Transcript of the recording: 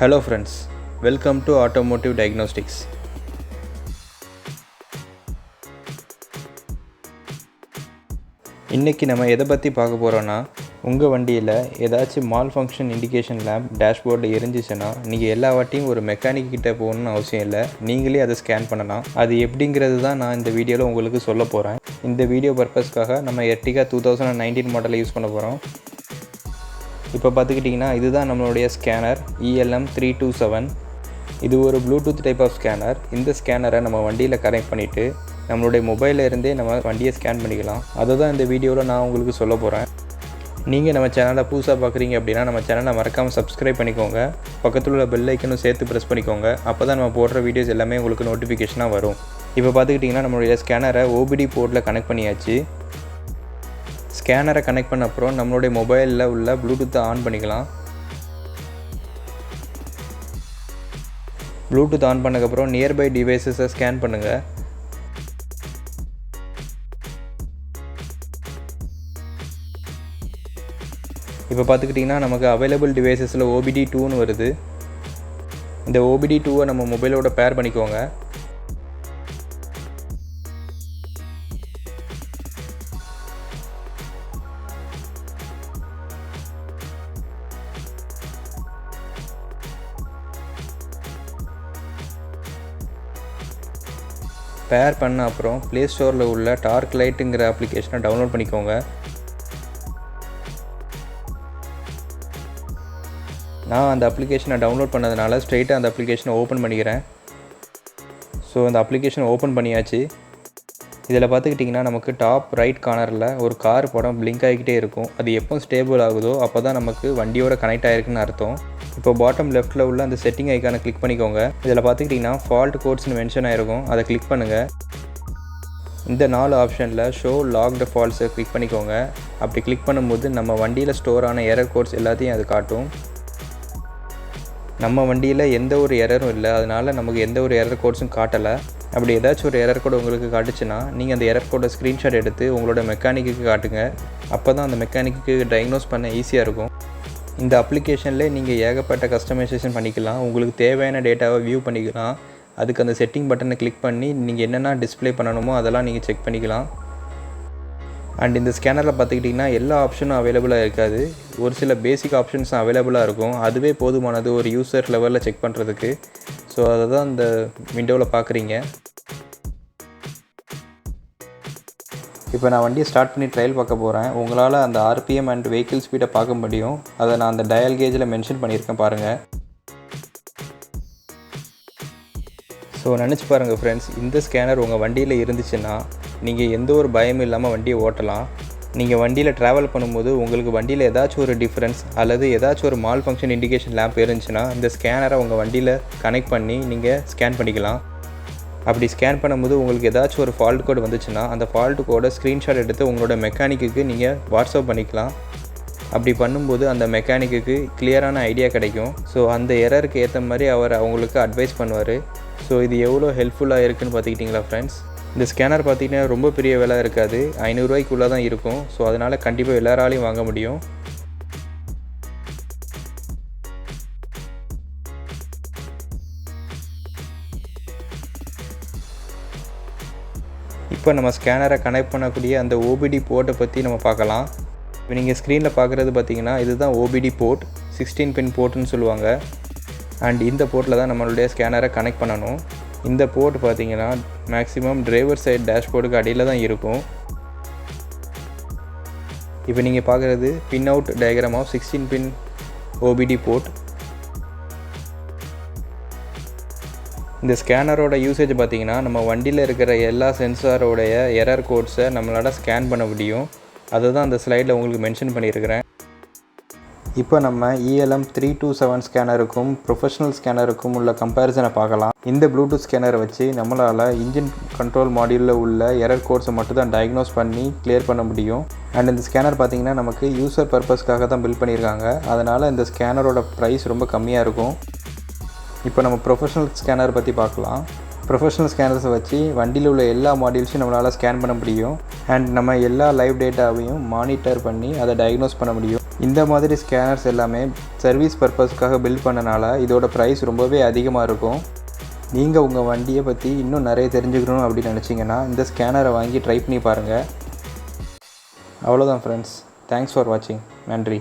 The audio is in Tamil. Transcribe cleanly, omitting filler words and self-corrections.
Hello friends, welcome to Automotive Diagnostics. இன்னைக்கு நம்ம எதை பற்றி பார்க்க போகிறோன்னா, உங்கள் வண்டியில் ஏதாச்சும் மால் ஃபங்க்ஷன் இண்டிகேஷன் லேம்ப் டேஷ்போர்டில் எரிஞ்சிச்சுன்னா நீங்கள் எல்லா வாட்டியும் ஒரு மெக்கானிக் கிட்டே போகணுன்னு அவசியம் இல்லை, நீங்களே அதை ஸ்கேன் பண்ணலாம். அது எப்படிங்கிறது தான் நான் இந்த வீடியோவில் உங்களுக்கு சொல்ல போகிறேன். இந்த வீடியோ பர்பஸ்க்காக நம்ம Ertiga 2019 மாடலை யூஸ் பண்ண போகிறோம். இப்போ பார்த்துக்கிட்டிங்கன்னா இதுதான் நம்மளுடைய ஸ்கேனர் ELM 327. இது ஒரு ப்ளூடூத் டைப் ஆஃப் ஸ்கேனர். இந்த ஸ்கேனரை நம்ம வண்டியில் கனெக்ட் பண்ணிவிட்டு நம்மளுடைய மொபைலில் இருந்தே நம்ம வண்டியை ஸ்கேன் பண்ணிக்கலாம். அதை தான் இந்த வீடியோவில் நான் உங்களுக்கு சொல்ல போகிறேன். நீங்கள் நம்ம சேனலை புதுசாக பார்க்குறீங்க அப்படின்னா நம்ம சேனலை மறக்காமல் சப்ஸ்கிரைப் பண்ணிக்கோங்க. பக்கத்தில் உள்ள பெல் ஐக்கனும் சேர்த்து ப்ரெஸ் பண்ணிக்கோங்க. அப்போ தான் நம்ம போடுற வீடியோஸ் எல்லாமே உங்களுக்கு நோட்டிஃபிகேஷனாக வரும். இப்போ பார்த்துக்கிட்டிங்கன்னா நம்மளுடைய ஸ்கேனரை OBD போர்ட்டில் கனெக்ட் பண்ணியாச்சு. ஸ்கேனரை கனெக்ட் பண்ண அப்புறம் நம்மளுடைய மொபைலில் உள்ள ப்ளூடூத்தை ஆன் பண்ணிக்கலாம். ப்ளூடூத் ஆன் பண்ணக்கப்புறம் நியர்பை டிவைஸஸை ஸ்கேன் பண்ணுங்கள். இப்போ பார்த்துக்கிட்டிங்கன்னா நமக்கு அவைலபிள் டிவைஸஸில் OBD 2ன்னு வருது. இந்த OBD 2வை நம்ம மொபைலோட பேர் பண்ணிக்கோங்க. பேர் பண்ண அப்புறம் ப்ளே ஸ்டோரில் உள்ள டார்க் லைட்டுங்கிற அப்ளிகேஷனை டவுன்லோட் பண்ணிக்கோங்க. நான் அந்த அப்ளிகேஷனை டவுன்லோட் பண்ணதுனால ஸ்ட்ரெயிட்டாக அந்த அப்ளிகேஷனை ஓப்பன் பண்ணிக்கிறேன். ஸோ அந்த அப்ளிகேஷனை ஓப்பன் பண்ணியாச்சு. இதில் பார்த்துக்கிட்டிங்கன்னா நமக்கு டாப் ரைட் கார்னரில் ஒரு கார் படம் பிளிங்க் ஆகிக்கிட்டே இருக்கும். அது எப்போ ஸ்டேபிள் ஆகுதோ அப்போ தான் நமக்கு வண்டியோட கனெக்ட் ஆகிருக்குன்னு அர்த்தம். இப்போ பாட்டம் லெஃப்ட்டில் உள்ள அந்த செட்டிங் ஐக்கானை கிளிக் பண்ணிக்கோங்க. இதில் பார்த்துக்கிட்டிங்கன்னா ஃபால்ட் கோட்ஸ்னு மென்ஷன் ஆகிருக்கும், அதை கிளிக் பண்ணுங்கள். இந்த 4 ஆப்ஷனில் ஷோ லாக்டு ஃபால்ட்ஸை கிளிக் பண்ணிக்கோங்க. அப்படி கிளிக் பண்ணும்போது நம்ம வண்டியில் ஸ்டோர் ஆன எரர் கோட்ஸ் எல்லாத்தையும் அது காட்டும். நம்ம வண்டியில் எந்த ஒரு எரரும் இல்லை, அதனால் நமக்கு எந்த ஒரு எரர் கோட்ஸும் காட்டலை. அப்படி ஏதாச்சும் ஒரு எரர் கோட் உங்களுக்கு காட்டுச்சுன்னா நீங்கள் அந்த எரர் கோடை ஸ்க்ரீன்ஷாட் எடுத்து உங்களோட மெக்கானிக்கு காட்டுங்க. அப்போ தான் அந்த மெக்கானிக்கு டயக்னோஸ் பண்ண ஈஸியாக இருக்கும். இந்த அப்ளிகேஷனில் நீங்கள் ஏகப்பட்ட கஸ்டமைசேஷன் பண்ணிக்கலாம். உங்களுக்கு தேவையான டேட்டாவை வியூ பண்ணிக்கலாம். அதுக்கு அந்த செட்டிங் பட்டனை கிளிக் பண்ணி நீங்கள் என்னென்ன டிஸ்பிளே பண்ணணுமோ அதெல்லாம் நீங்கள் செக் பண்ணிக்கலாம். அண்ட் இந்த ஸ்கேனரில் பார்த்துக்கிட்டிங்கன்னா எல்லா ஆப்ஷனும் அவைலபிளாக இருக்காது. ஒரு சில பேசிக் ஆப்ஷன்ஸும் அவைலபிளாக இருக்கும். அதுவே போதுமானது ஒரு யூசர் லெவலில் செக் பண்ணுறதுக்கு. ஸோ அதை தான் இந்த விண்டோவில் பார்க்குறீங்க. இப்போ நான் வண்டியை ஸ்டார்ட் பண்ணி ட்ரையல் பார்க்க போகிறேன். உங்களால் அந்த RPM அண்ட் வெஹிக்கிள் ஸ்பீடை பார்க்க முடியும். அதை நான் அந்த டயல் கேஜில் மென்ஷன் பண்ணியிருக்கேன் பாருங்கள். ஸோ நினச்சி பாருங்கள் ஃப்ரெண்ட்ஸ், இந்த ஸ்கேனர் உங்கள் வண்டியில் இருந்துச்சுன்னா நீங்கள் எந்த ஒரு பயமும் இல்லாமல் வண்டியை ஓட்டலாம். நீங்கள் வண்டியில் ட்ராவல் பண்ணும்போது உங்களுக்கு வண்டியில் ஏதாச்சும் ஒரு டிஃப்ரென்ஸ் அல்லது ஏதாச்சும் ஒரு மால் ஃபங்க்ஷன் இண்டிகேஷன் லேம்ப் இருந்துச்சுன்னா இந்த ஸ்கேனரை உங்கள் வண்டியில் கனெக்ட் பண்ணி நீங்கள் ஸ்கேன் பண்ணிக்கலாம். அப்படி ஸ்கேன் பண்ணும்போது உங்களுக்கு ஏதாச்சும் ஒரு ஃபால்ட் கோடு வந்துச்சுன்னா அந்த ஃபால்ட் கோடை ஸ்க்ரீன்ஷாட் எடுத்து உங்களோட மெக்கானிக்கு நீங்கள் வாட்ஸ்அப் பண்ணிக்கலாம். அப்படி பண்ணும்போது அந்த மெக்கானிக்கு கிளியரான ஐடியா கிடைக்கும். ஸோ அந்த எரருக்கு ஏற்ற மாதிரி அவர் அவங்களுக்கு அட்வைஸ் பண்ணுவார். ஸோ இது எவ்வளோ ஹெல்ப்ஃபுல்லாக இருக்குதுன்னு பார்த்துக்கிட்டிங்களா ஃப்ரெண்ட்ஸ். இந்த ஸ்கேனர் பார்த்திங்கன்னா ரொம்ப பெரிய விலை இருக்காது, 500 ரூபாய்க்குள்ளே தான் இருக்கும். ஸோ அதனால் கண்டிப்பாக எல்லாராலையும் வாங்க முடியும். இப்போ நம்ம ஸ்கேனரை கனெக்ட் பண்ணக்கூடிய அந்த OBD போர்ட்டை பற்றி நம்ம பார்க்கலாம். இப்போ நீங்கள் ஸ்க்ரீனில் பார்க்குறது பார்த்திங்கன்னா இதுதான் OBD போர்ட், 16 பின் போர்ட்டுன்னு சொல்லுவாங்க. அண்ட் இந்த போர்ட்டில் தான் நம்மளுடைய ஸ்கேனரை கனெக்ட் பண்ணணும். இந்த போர்ட் பார்த்திங்கன்னா மேக்ஸிமம் டிரைவர் சைட் டேஷ்போர்டுக்கு அடியில் தான் இருக்கும். இப்போ நீங்கள் பார்க்குறது pin out diagram of 16 pin OBD port. இந்த ஸ்கேனரோட யூசேஜ் பார்த்திங்கன்னா நம்ம வண்டியில் இருக்கிற எல்லா சென்சாரோடைய எரர் கோட்ஸை நம்மளால் ஸ்கேன் பண்ண முடியும். அதை தான் அந்த ஸ்லைடில் உங்களுக்கு மென்ஷன் பண்ணியிருக்கிறேன். இப்போ நம்ம ELM 327 ஸ்கேனருக்கும் ப்ரொஃபஷனல் ஸ்கேனருக்கும் உள்ள கம்பேரிசனை பார்க்கலாம். இந்த ப்ளூடூத் ஸ்கேனரை வச்சு நம்மளால் இன்ஜின் கண்ட்ரோல் மாடியூலில் உள்ள எரர் கோட்ஸை மட்டும் தான் டயக்னோஸ் பண்ணி கிளியர் பண்ண முடியும். அண்ட் இந்த ஸ்கேனர் பார்த்திங்கன்னா நமக்கு யூசர் பர்பஸ்க்காக தான் பில்ட் பண்ணியிருக்காங்க. அதனால் இந்த ஸ்கேனரோட ப்ரைஸ் ரொம்ப கம்மியாக இருக்கும். இப்போ நம்ம ப்ரொஃபஷனல் ஸ்கேனர் பற்றி பார்க்கலாம். ப்ரொஃபஷனல் ஸ்கேனர்ஸை வச்சு வண்டியில் உள்ள எல்லா மாடியூல்ஸையும் நம்மளால் ஸ்கேன் பண்ண முடியும். அண்ட் நம்ம எல்லா லைவ் டேட்டாவையும் மானிட்டர் பண்ணி அதை டயக்னோஸ் பண்ண முடியும். இந்த மாதிரி ஸ்கேனர்ஸ் எல்லாமே சர்வீஸ் பர்பஸ்க்காக பில்ட் பண்ணனால இதோட ப்ரைஸ் ரொம்பவே அதிகமாக இருக்கும். நீங்கள் உங்கள் வண்டியை பற்றி இன்னும் நிறைய தெரிஞ்சுக்கணும் அப்படின்னு நினச்சிங்கன்னா இந்த ஸ்கேனரை வாங்கி ட்ரை பண்ணி பாருங்கள். அவ்வளோதான் ஃப்ரெண்ட்ஸ். தேங்க்ஸ் ஃபார் வாட்சிங். நன்றி.